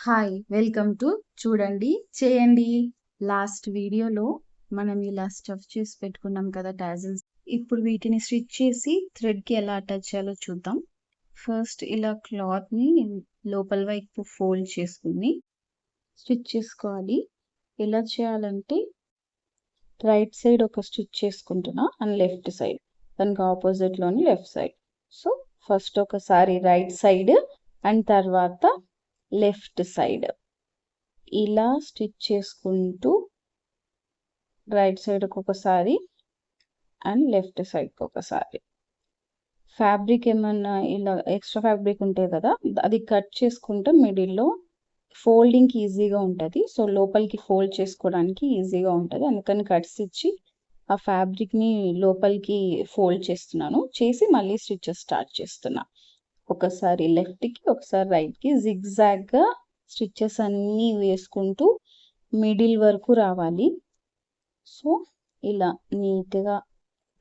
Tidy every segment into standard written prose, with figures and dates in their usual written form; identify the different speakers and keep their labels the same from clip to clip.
Speaker 1: Hi welcome to చూడండి చేయండి. Last వీడియోలో మనం ఇలా స్టఫ్ చేసి పెట్టుకున్నాం కదా టాజిల్స్. ఇప్పుడు వీటిని స్టిచ్ చేసి థ్రెడ్కి ఎలా అటాచ్ చేయాలో చూద్దాం. ఫస్ట్ ఇలా క్లాత్ని లోపల వైపు ఫోల్డ్ చేసుకుని స్టిచ్ చేసుకోవాలి. ఎలా చేయాలంటే రైట్ సైడ్ ఒక స్టిచ్ చేసుకుంటున్నా అండ్ లెఫ్ట్ సైడ్ దానికి ఆపోజిట్లోని లెఫ్ట్ సైడ్. సో ఫస్ట్ ఒకసారి రైట్ సైడ్ అండ్ తర్వాత లెఫ్ట్ సైడ్ ఇలా స్టిచ్ చేసుకుంటూ రైట్ సైడ్కి ఒకసారి అండ్ లెఫ్ట్ సైడ్కి ఒకసారి. ఫ్యాబ్రిక్ ఏమన్నా ఇలా ఎక్స్ట్రా ఫ్యాబ్రిక్ ఉంటుంది కదా, అది కట్ చేసుకుంటే మిడిల్లో ఫోల్డింగ్కి ఈజీగా ఉంటుంది. సో లోపలికి ఫోల్డ్ చేసుకోవడానికి ఈజీగా ఉంటుంది, అందుకని కట్స్ ఇచ్చి ఆ ఫ్యాబ్రిక్ని లోపలికి ఫోల్డ్ చేస్తున్నాను. చేసి మళ్ళీ స్టిచెస్ స్టార్ట్ చేస్తున్నా. ఒకసారి లెఫ్ట్కి ఒకసారి రైట్కి జిగ్జాగ్గా స్టిచెస్ అన్నీ వేసుకుంటూ మిడిల్ వరకు రావాలి. సో ఇలా నీట్గా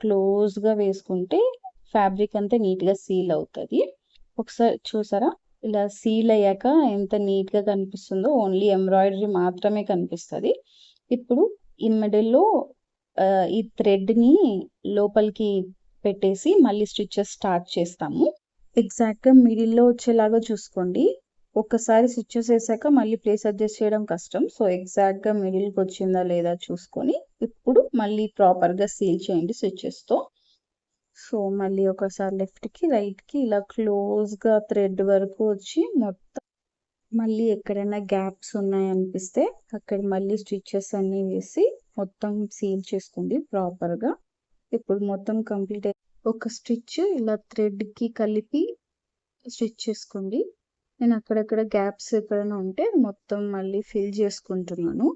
Speaker 1: క్లోజ్గా వేసుకుంటే ఫ్యాబ్రిక్ అంతా నీట్గా సీల్ అవుతుంది. ఒకసారి చూసారా, ఇలా సీల్ అయ్యాక ఎంత నీట్గా కనిపిస్తుందో. ఓన్లీ ఎంబ్రాయిడరీ మాత్రమే కనిపిస్తుంది. ఇప్పుడు ఈ మిడిల్లో ఈ థ్రెడ్ని లోపలికి పెట్టేసి మళ్ళీ స్టిచెస్ స్టార్ట్ చేస్తాము. ఎగ్జాక్ట్గా మిడిల్లో వచ్చేలాగా చూసుకోండి. ఒక్కసారి స్టిచెస్ వేసాక మళ్ళీ ప్లేస్ అడ్జస్ట్ చేయడం కష్టం. సో ఎగ్జాక్ట్గా మిడిల్కి వచ్చిందా లేదా చూసుకొని ఇప్పుడు మళ్ళీ ప్రాపర్గా సీల్ చేయండి స్టిచెస్తో. సో మళ్ళీ ఒకసారి లెఫ్ట్కి రైట్కి ఇలా క్లోజ్గా థ్రెడ్ వరకు వచ్చి మొత్తం మళ్ళీ ఎక్కడైనా గ్యాప్స్ ఉన్నాయనిపిస్తే అక్కడ మళ్ళీ స్టిచెస్ అన్నీ వేసి మొత్తం సీల్ చేసుకోండి ప్రాపర్గా. ఇప్పుడు మొత్తం కంప్లీట్ ఒక స్టిచ్ ఇలా థ్రెడ్కి కలిపి స్టిచ్ చేసుకోండి. నేను అక్కడక్కడ గ్యాప్స్ ఎక్కడైనా ఉంటే మొత్తం మళ్ళీ ఫిల్ చేసుకుంటున్నాను.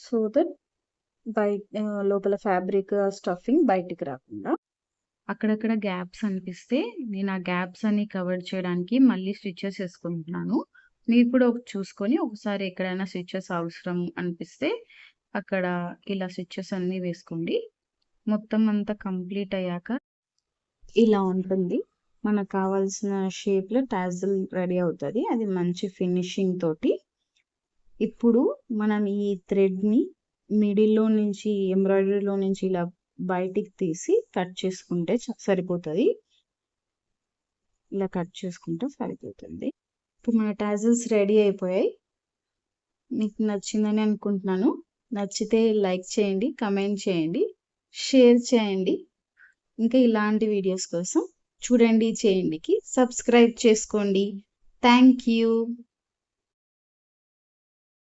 Speaker 1: సో దట్ లోపల ఫ్యాబ్రిక్ స్టఫింగ్ బయటికి రాకుండా. అక్కడక్కడ గ్యాప్స్ అనిపిస్తే నేను ఆ గ్యాప్స్ అన్ని కవర్ చేయడానికి మళ్ళీ స్టిచెస్ వేసుకుంటున్నాను. మీరు కూడా చూసుకొని ఒకసారి ఎక్కడైనా స్టిచెస్ అవసరం అనిపిస్తే అక్కడ ఇలా స్టిచెస్ అన్నీ వేసుకోండి. మొత్తం అంతా కంప్లీట్ అయ్యాక ఇలా ఉంటుంది. మనకు కావాల్సిన షేప్లో టాజిల్ రెడీ అవుతుంది. అది మంచి ఫినిషింగ్ తోటి. ఇప్పుడు మనం ఈ థ్రెడ్ని మిడిల్లో నుంచి ఎంబ్రాయిడరీలో నుంచి ఇలా బయటికి తీసి కట్ చేసుకుంటే సరిపోతుంది. ఇలా కట్ చేసుకుంటే సరిపోతుంది. ఇప్పుడు మన టాజిల్స్ రెడీ అయిపోయాయి. మీకు నచ్చిందని అనుకుంటున్నాను. నచ్చితే లైక్ చేయండి, కమెంట్ చేయండి, షేర్ చేయండి. ఇంకా ఇలాంటి వీడియోస్ కోసం చూడండి చేయండికి సబ్స్క్రైబ్ చేసుకోండి. Thank you.